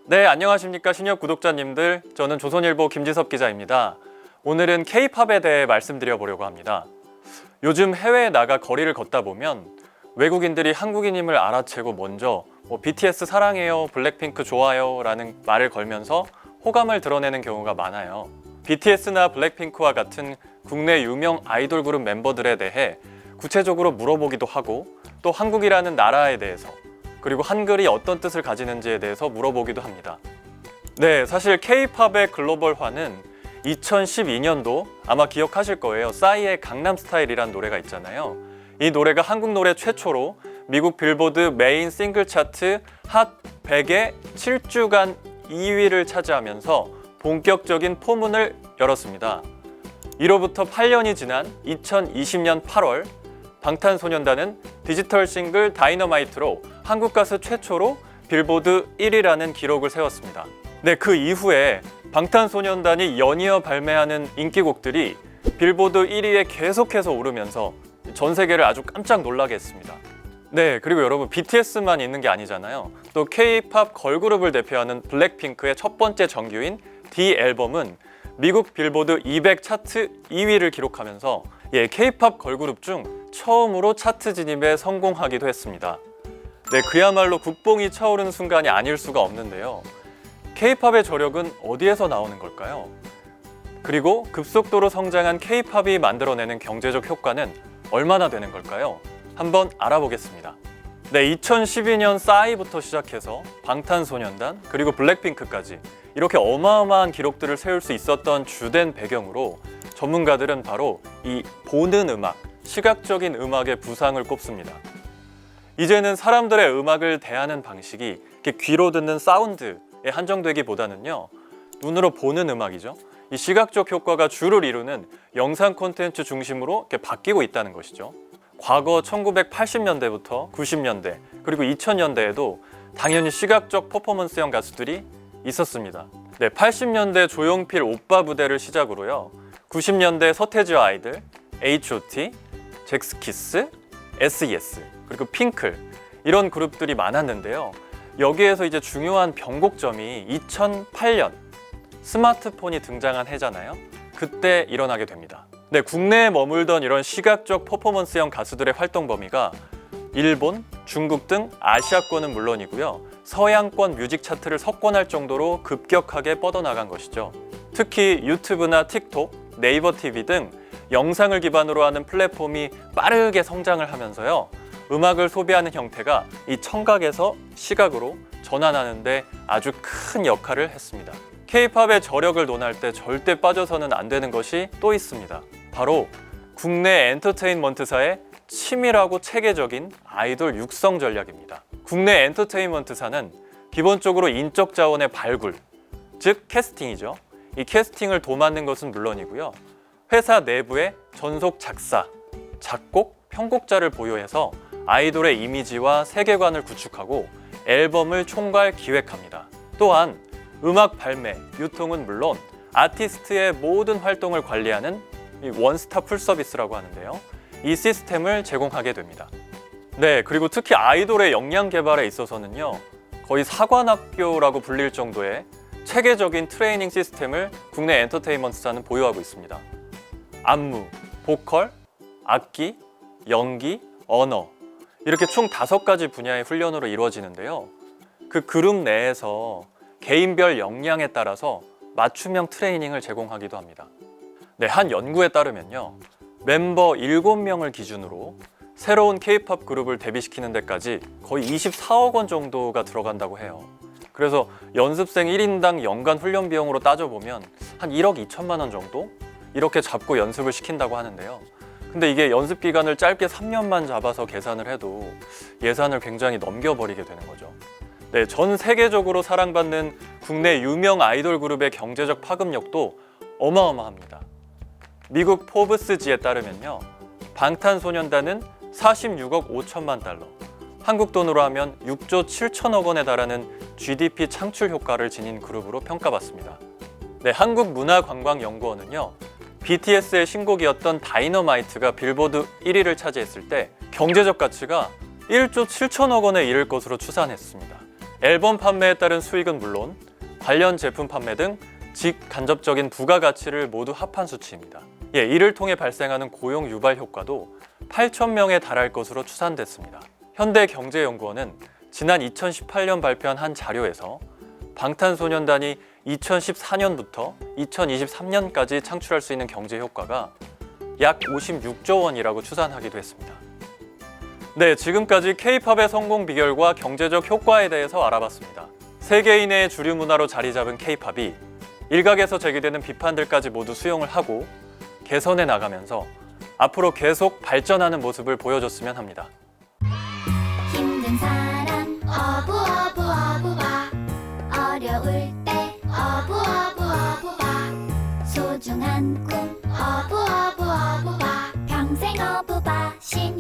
네, 안녕하십니까 신협 구독자님들. 저는 조선일보 김지섭 기자입니다. 오늘은 K-팝에 대해 말씀드려 보려고 합니다. 요즘 해외에 나가 거리를 걷다 보면 외국인들이 한국인임을 알아채고 먼저 BTS 사랑해요, 블랙핑크 좋아요 라는 말을 걸면서 호감을 드러내는 경우가 많아요. BTS나 블랙핑크와 같은 국내 유명 아이돌 그룹 멤버들에 대해 구체적으로 물어보기도 하고, 또 한국이라는 나라에 대해서, 그리고 한글이 어떤 뜻을 가지는지에 대해서 물어보기도 합니다. 네, 사실 K-팝의 글로벌화는 2012년도 아마 기억하실 거예요. 싸이의 강남스타일이란 노래가 있잖아요. 이 노래가 한국 노래 최초로 미국 빌보드 메인 싱글 차트 핫 100에 7주간 2위를 차지하면서 본격적인 포문을 열었습니다. 이로부터 8년이 지난 2020년 8월 방탄소년단은 디지털 싱글 다이너마이트로 한국 가수 최초로 빌보드 1위라는 기록을 세웠습니다. 네, 그 이후에 방탄소년단이 연이어 발매하는 인기곡들이 빌보드 1위에 계속해서 오르면서 전 세계를 아주 깜짝 놀라게 했습니다. 네, 그리고 여러분 BTS만 있는 게 아니잖아요. 또 K-팝 걸그룹을 대표하는 블랙핑크의 첫 번째 정규인 D 앨범은 미국 빌보드 200 차트 2위를 기록하면서 K-팝 걸그룹 중 처음으로 차트 진입에 성공하기도 했습니다. 네, 그야말로 국뽕이 차오르는 순간이 아닐 수가 없는데요. K-팝의 저력은 어디에서 나오는 걸까요? 그리고 급속도로 성장한 K-팝이 만들어내는 경제적 효과는 얼마나 되는 걸까요? 한번 알아보겠습니다. 네, 2012년 싸이부터 시작해서 방탄소년단 그리고 블랙핑크까지 이렇게 어마어마한 기록들을 세울 수 있었던 주된 배경으로 전문가들은 바로 이 보는 음악, 시각적인 음악의 부상을 꼽습니다. 이제는 사람들의 음악을 대하는 방식이 이렇게 귀로 듣는 사운드에 한정되기보다는요, 눈으로 보는 음악이죠. 이 시각적 효과가 주를 이루는 영상 콘텐츠 중심으로 이렇게 바뀌고 있다는 것이죠. 과거 1980년대부터 90년대 그리고 2000년대에도 당연히 시각적 퍼포먼스형 가수들이 있었습니다. 네, 80년대 조용필 오빠 부대를 시작으로요, 90년대 서태지와 아이들, H.O.T, 잭스키스, S.E.S, 그리고 핑클 이런 그룹들이 많았는데요. 여기에서 이제 중요한 변곡점이 2008년 스마트폰이 등장한 해잖아요. 그때 일어나게 됩니다. 네, 국내에 머물던 이런 시각적 퍼포먼스형 가수들의 활동 범위가 일본, 중국 등 아시아권은 물론이고요, 서양권 뮤직 차트를 석권할 정도로 급격하게 뻗어나간 것이죠. 특히 유튜브나 틱톡, 네이버 TV 등 영상을 기반으로 하는 플랫폼이 빠르게 성장을 하면서요, 음악을 소비하는 형태가 이 청각에서 시각으로 전환하는 데 아주 큰 역할을 했습니다. K-팝의 저력을 논할 때 절대 빠져서는 안 되는 것이 또 있습니다. 바로 국내 엔터테인먼트사의 치밀하고 체계적인 아이돌 육성 전략입니다. 국내 엔터테인먼트사는 기본적으로 인적 자원의 발굴, 즉 캐스팅이죠. 이 캐스팅을 도맡는 것은 물론이고요, 회사 내부에 전속 작사, 작곡, 편곡자를 보유해서 아이돌의 이미지와 세계관을 구축하고 앨범을 총괄 기획합니다. 또한 음악 발매, 유통은 물론 아티스트의 모든 활동을 관리하는 원스톱 풀서비스라고 하는데요, 이 시스템을 제공하게 됩니다. 네, 그리고 특히 아이돌의 역량 개발에 있어서는요, 거의 사관학교라고 불릴 정도의 체계적인 트레이닝 시스템을 국내 엔터테인먼트사는 보유하고 있습니다. 안무, 보컬, 악기, 연기, 언어 이렇게 총 5가지 분야의 훈련으로 이루어지는데요. 그 그룹 내에서 개인별 역량에 따라서 맞춤형 트레이닝을 제공하기도 합니다. 네, 한 연구에 따르면요, 멤버 7명을 기준으로 새로운 K-팝 그룹을 데뷔시키는 데까지 거의 24억 원 정도가 들어간다고 해요. 그래서 연습생 1인당 연간 훈련 비용으로 따져보면 한 1억 2천만 원 정도? 이렇게 잡고 연습을 시킨다고 하는데요. 근데 이게 연습 기간을 짧게 3년만 잡아서 계산을 해도 예산을 굉장히 넘겨버리게 되는 거죠. 네, 전 세계적으로 사랑받는 국내 유명 아이돌 그룹의 경제적 파급력도 어마어마합니다. 미국 포브스지에 따르면요, 방탄소년단은 46억 5천만 달러, 한국 돈으로 하면 6조 7천억 원에 달하는 GDP 창출 효과를 지닌 그룹으로 평가받습니다. 네, 한국문화관광연구원은요, BTS의 신곡이었던 다이너마이트가 빌보드 1위를 차지했을 때 경제적 가치가 1조 7천억 원에 이를 것으로 추산했습니다. 앨범 판매에 따른 수익은 물론 관련 제품 판매 등 직간접적인 부가가치를 모두 합한 수치입니다. 이를 통해 발생하는 고용 유발 효과도 8,000명에 달할 것으로 추산됐습니다. 현대경제연구원은 지난 2018년 발표한 한 자료에서 방탄소년단이 2014년부터 2023년까지 창출할 수 있는 경제 효과가 약 56조 원이라고 추산하기도 했습니다. 네, 지금까지 K-팝의 성공 비결과 경제적 효과에 대해서 알아봤습니다. 세계인의 주류 문화로 자리 잡은 K-팝이 일각에서 제기되는 비판들까지 모두 수용을 하고 개선해 나가면서 앞으로 계속 발전하는 모습을 보여줬으면 합니다. 힘든 사람 어부어부어부바 어려울 때 어부어부어부바 소중한 꿈 어부어부어부바 평생 어부바 신